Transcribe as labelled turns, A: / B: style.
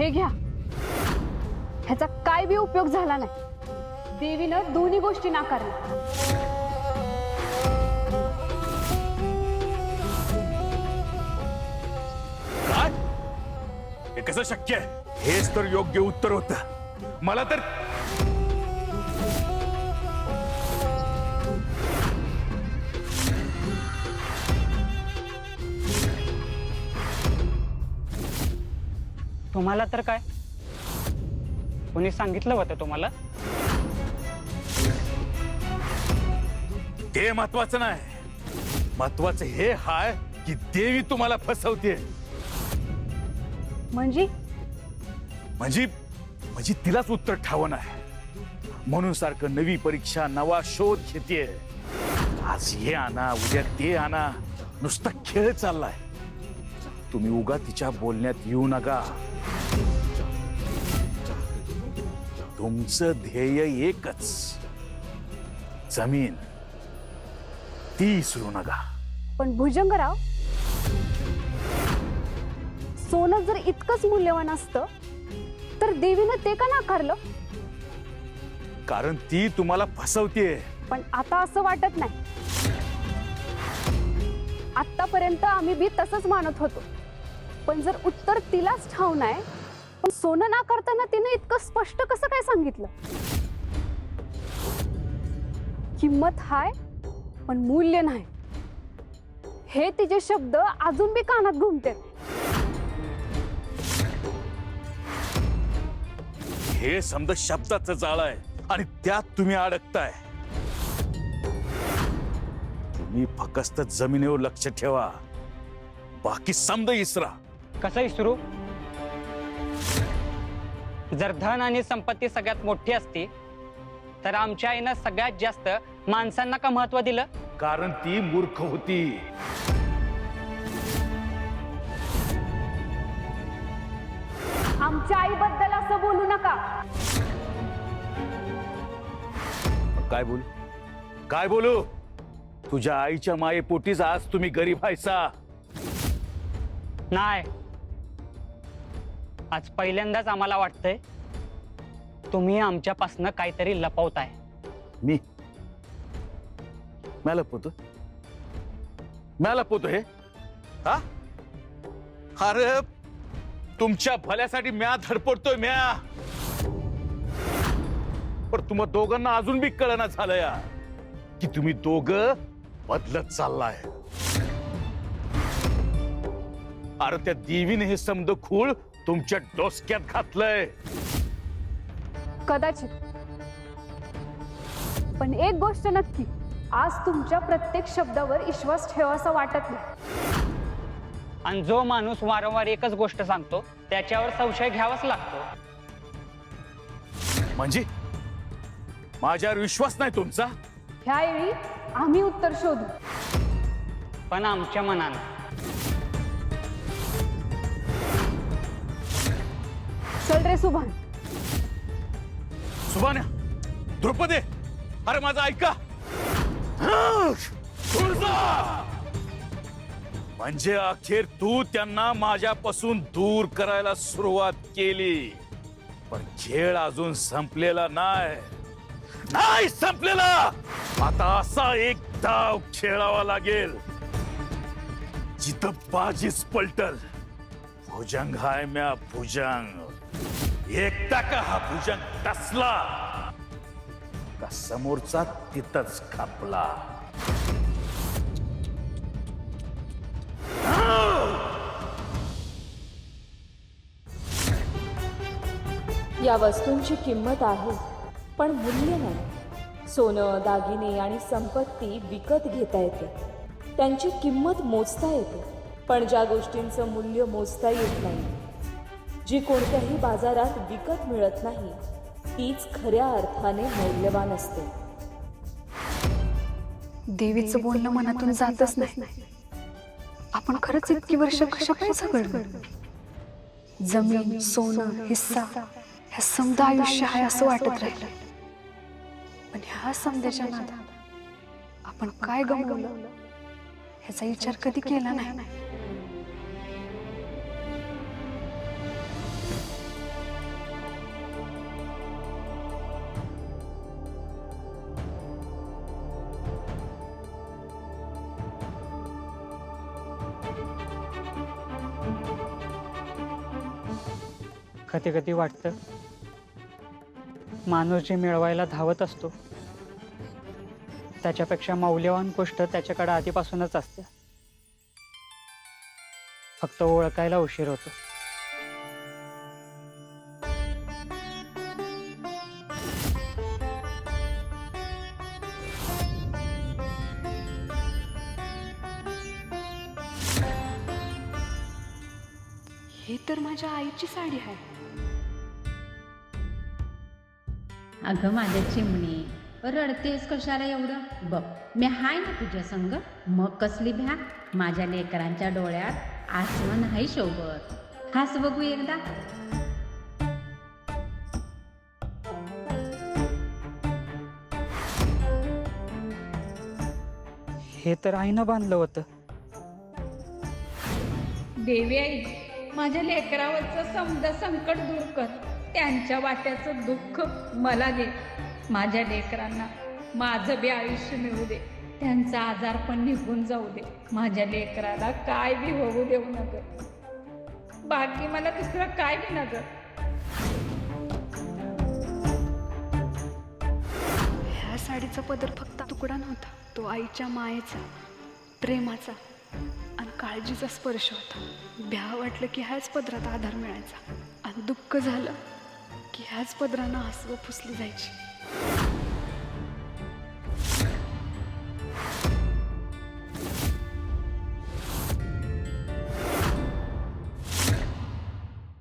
A: हे घ्या, ह्याचा काय बी उपयोग झाला नाही। देवीनं दोन्ही गोष्टी नाकारल्या।
B: काय? हे कसं शक्य आहे? हेच तर योग्य उत्तर होतं। मला तर
C: तुम्हाला तर काय कोणी सांगितलं होतं तुम्हाला?
B: ते महत्वाचं नाही, महत्वाचं हे हाय की देवी तुम्हाला फसवते।
A: म्हणजे
B: म्हणजे तिलाच उत्तर ठावं नाही म्हणून सारखं नवी परीक्षा नवा शोध घेते। आज हे आणा उद्या ते आणा, नुसता खेळ चाललाय। तुम्ही उगा तिच्या बोलण्यात येऊ नका। तुमचं ध्येय एकच, जमीन, ती विसरू नका।
A: पण भुजंगराव, सोनं जर इतकंच मूल्यवान असतं तर देवीनं ते का नाकारलं?
B: कारण ती तुम्हाला फसवते।
A: पण आता असं वाटत नाही। आतापर्यंत आम्ही बी तसंच मानत होतो, पण जर उत्तर तिलाच ठाव नाही, पण सोनं नाकारताना तिने इतकं स्पष्ट कसं काय सांगितलं? किंमत हाय पण मूल्य नाही, हे तिचे शब्द अजून बी कानात घुमते।
B: हे समजा शब्दाचं जाळ आहे आणि त्यात तुम्ही अडकताय। तुम्ही फक्त जमिनीवर लक्ष ठेवा, बाकी समजा इसरा।
C: कसं विसरू? जर धन आणि संपत्ती सगळ्यात मोठी असती तर आमच्या आईनं सगळ्यात जास्त माणसांना का महत्व दिलं?
B: कारण ती मूर्ख होती।
A: आमच्या आईबद्दल असं बोलू नका।
B: काय बोलू? तुझ्या आईच्या मायेपोटीच आज तुम्ही गरीब व्हायचा।
C: नाही, आज पहिल्यांदाच आम्हाला वाटतंय तुम्ही आमच्यापासनं काहीतरी लपवताय।
B: मी लपवतो हे? हा? अरे तुमच्या भल्यासाठी म्या धडपडतोय म्या, पण तुम्हा दोघांना अजून बी कळना झालंय की तुम्ही दोघं बदलत चाललाय। अरे त्या देवीने हे समद खूळ तुमच्या डोसक्यात घातलंय।
A: कदाचित, पण एक गोष्ट नक्की, आज तुमच्या प्रत्येक शब्दावर विश्वास ठेवासा वाटत नाही।
C: आणि जो माणूस वारंवार एकच गोष्ट सांगतो त्याच्यावर संशय घ्यावाच लागतो।
B: म्हणजे माझ्यावर विश्वास नाही तुमचा?
A: ह्यावेळी आम्ही उत्तर शोधू,
C: पण आमच्या मनानं।
A: चल रे सुभान।
B: सुभान्या, द्रौपदी, अरे माझं ऐका। म्हणजे अखेर तू त्यांना माझ्यापासून दूर करायला सुरुवात केली, पण खेळ अजून संपलेला नाही संपलेला। आता असा एक डाव खेळावा लागेल जिथं बाजीच पलटल। भुजंग हाय म्या भुजंग, एकटा का हा भुजंग टसला का समोरचा तिथंच खपला।
D: या वस्तूंची किंमत आहे पण मूल्य नाही। सोनं, दागिने आणि संपत्ती विकत घेता येते, त्यांची किंमत मोजता येते, पण ज्या गोष्टींचं मूल्य मोजता येत नाही, जी कोणत्याही बाजारात विकत मिळत नाही, तीच खऱ्या अर्थाने मौल्यवान असते।
A: देवीचं बोलणं मनातून जातच नाही। आपण खरंच इतकी वर्ष कशापायी झगडलो? जमीन, सोनं, हिस्सा, ह्या समजा आयुष्य आहे असं वाटत राहिलं, पण ह्या समजाच्या नादात आपण काय गमावलं ह्याचा विचार कधी केला नाही।
C: कधी कधी वाटतं माणूस जे मिळवायला धावत असतो त्याच्यापेक्षा मौल्यवान गोष्ट त्याच्याकडे आधीपासूनच असते, फक्त ओळखायला उशीर होतो.
A: ही तर माझ्या आईची साडी आहे.
E: अगं माझ्या चिमणी, रडतेस कशाला एवढं? बघ मी हाय ना तुझ्या संग. मग कसली भ्या? माझ्या लेकरांच्या डोळ्यात आसमन हाय शोभत. हास बघू एकदा.
C: हे तर आईनं बांधलं होतं.
F: देवी आई, माझ्या लेकरावरचं समजा संकट दूर कर. त्यांच्या वाट्याचं दुःख मला दे. माझ्या लेकरांना माझं बी आयुष्य मिळू दे. त्यांचा आजार पण निघून जाऊ दे. माझ्या लेकराला काय बी होऊ देऊ नका. बाकी मला दुसरं काय बी नका.
A: ह्या साडीचा पदर फक्त तुकडा नव्हता, तो आईच्या मायेचा, प्रेमाचा आणि काळजीचा स्पर्श होता. भ्या वाटलं की ह्याच पदरात आधार मिळायचा, आणि दुःख झालं की ह्याच पदरानं हसवं पुसली जायची.